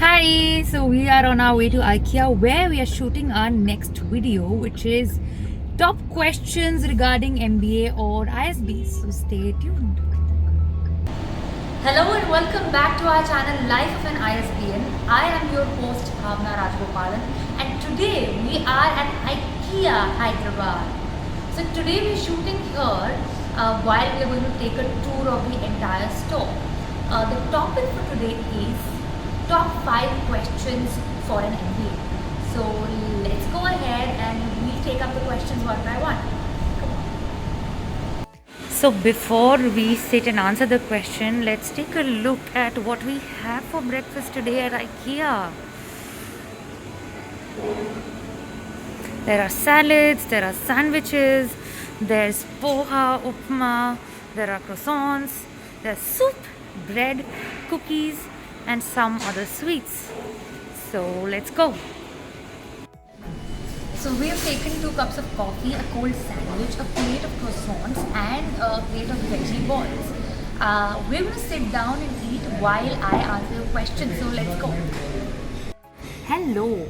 Hi, so we are on our way to IKEA where we are shooting our next video, which is top questions regarding MBA or ISB. So stay tuned. Hello and welcome back to our channel Life of an ISBN. I am your host Bhavna Rajgopalan and today we are at IKEA Hyderabad. So today we are shooting here while we are going to take a tour of the entire store. The topic for today is top 5 questions for an MBA. So let's go ahead and we'll take up the questions one by one. So before we sit and answer the question, let's take a look at what we have for breakfast today at IKEA. There are salads, there are sandwiches, there's poha, upma, there are croissants, there's soup, bread, cookies, and some other sweets. So let's go. So we have taken 2 cups of coffee, a cold sandwich, a plate of croissants, and a plate of veggie balls. We're going to sit down and eat while I answer your questions. So let's go. Hello.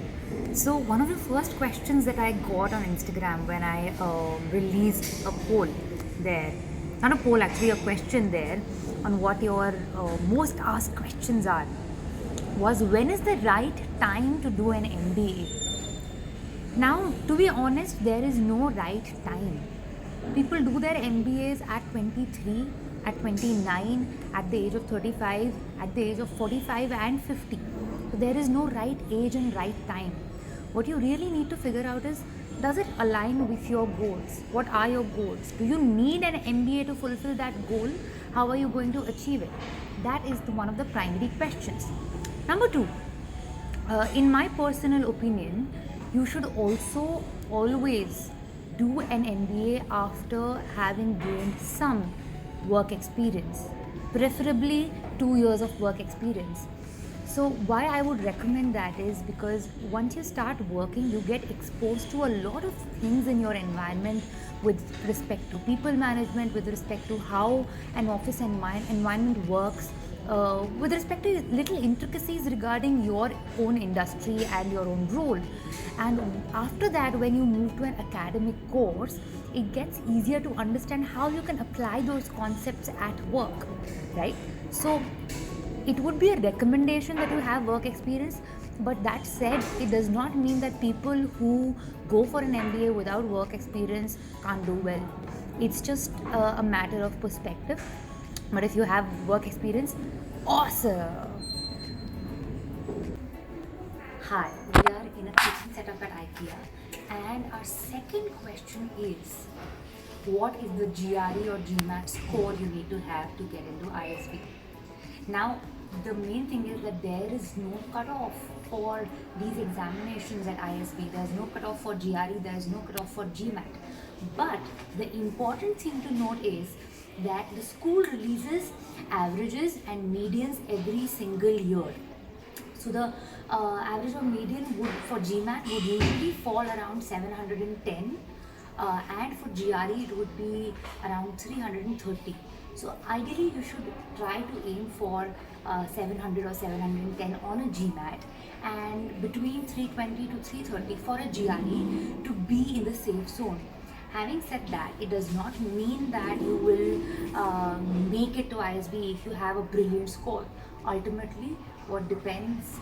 So one of the first questions that I got on Instagram when I released a poll there, not a poll actually, a question there on what your most asked questions are, was when is the right time to do an MBA? Now, to be honest, there is no right time. People do their MBAs at 23, at 29, at the age of 35, at the age of 45 and 50. So there is no right age and right time. What you really need to figure out is, does it align with your goals? What are your goals? Do you need an MBA to fulfill that goal? How are you going to achieve it? That is one of the primary questions. Number 2, in my personal opinion, you should also always do an MBA after having gained some work experience, preferably 2 years of work experience. So why I would recommend that is because once you start working, you get exposed to a lot of things in your environment with respect to people management, with respect to how an office environment works, with respect to little intricacies regarding your own industry and your own role. And after that, when you move to an academic course, it gets easier to understand how you can apply those concepts at work, right? So it would be a recommendation that you have work experience, but that said, it does not mean that people who go for an MBA without work experience can't do well. It's just a matter of perspective. But if you have work experience, awesome. Hi, we are in a kitchen setup at IKEA, and our second question is, what is the GRE or GMAT score you need to have to get into ISB? Now, the main thing is that there is no cutoff for these examinations at ISB. There is no cutoff for GRE, there is no cutoff for GMAT. But the important thing to note is that the school releases averages and medians every single year. So the average or median would for GMAT would usually fall around 710, and for GRE it would be around 330. So ideally you should try to aim for 700 or 710 on a GMAT and between 320 to 330 for a GRE to be in the safe zone. Having said that, it does not mean that you will make it to ISB if you have a brilliant score. Ultimately, what depends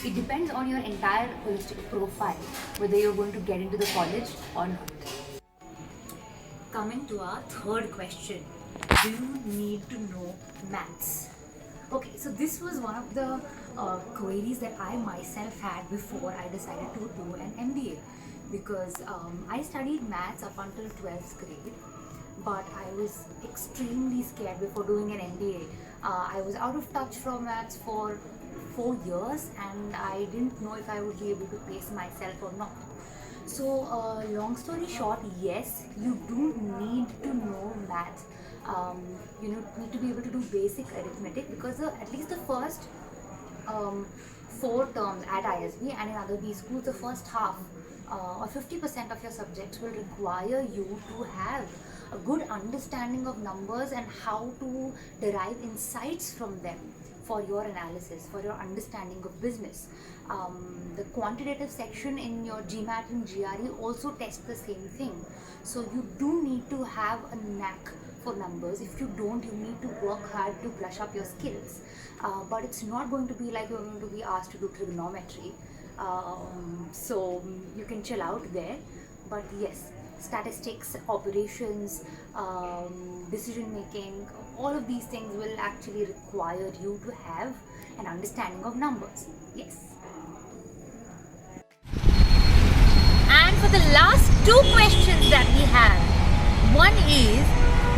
it depends on your entire holistic profile, whether you're going to get into the college or not. Coming to our third question, do you need to know maths? Okay, so this was one of the queries that I myself had before I decided to do an MBA, because I studied maths up until 12th grade, but I was extremely scared before doing an MBA. I was out of touch from maths for 4 years and I didn't know if I would be able to pace myself or not. So long story short, yes, you do need to know maths. You need to be able to do basic arithmetic, because at least the first 4 terms at ISB and in other B schools, the first half or 50% of your subjects will require you to have a good understanding of numbers and how to derive insights from them. for your analysis, for your understanding of business. The quantitative section in your GMAT and GRE also test the same thing. So you do need to have a knack for numbers. If you don't, you need to work hard to brush up your skills. But it's not going to be like you're going to be asked to do trigonometry. So you can chill out there. But yes, statistics, operations, decision making, all of these things will actually require you to have an understanding of numbers. Yes. And for the last two questions that we have, one is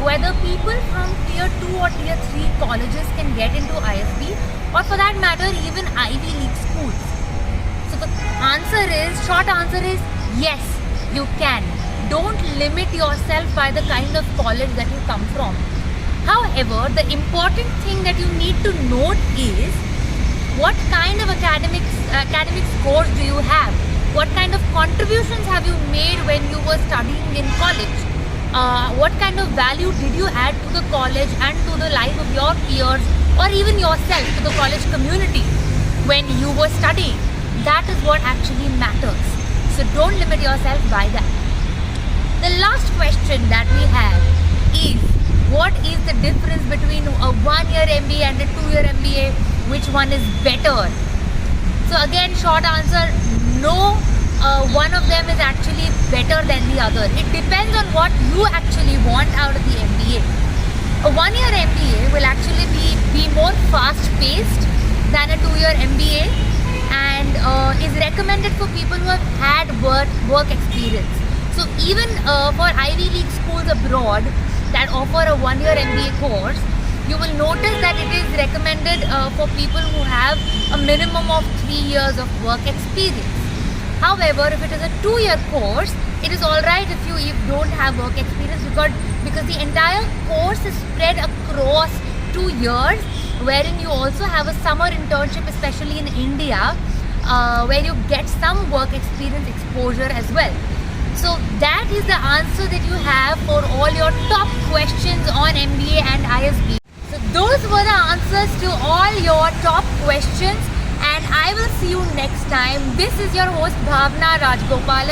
whether people from tier 2 or tier 3 colleges can get into ISB, or for that matter even Ivy League schools. So the short answer is yes, you can. Don't limit yourself by the kind of college that you come from. However, the important thing that you need to note is what kind of academic scores do you have? What kind of contributions have you made when you were studying in college? What kind of value did you add to the college and to the life of your peers, or even yourself, to the college community when you were studying? That is what actually matters. So don't limit yourself by that. The last question that we have is, what is the difference between a 1-year MBA and a 2-year MBA? Which one is better? So again, short answer, no, one of them is actually better than the other. It depends on what you actually want out of the MBA. A 1-year MBA will actually be more fast-paced than a 2-year MBA, and is recommended for people who have had work experience. So even for Ivy League schools abroad that offer a 1-year MBA course, you will notice that it is recommended for people who have a minimum of 3 years of work experience. However, if it is a 2-year course, it is alright if you don't have work experience, because the entire course is spread across 2 years, wherein you also have a summer internship, especially in India, where you get some work experience exposure as well. So that is the answer that you have for all your top questions on MBA and ISB. So those were the answers to all your top questions, and I will see you next time. This is your host Bhavna Rajgopalan.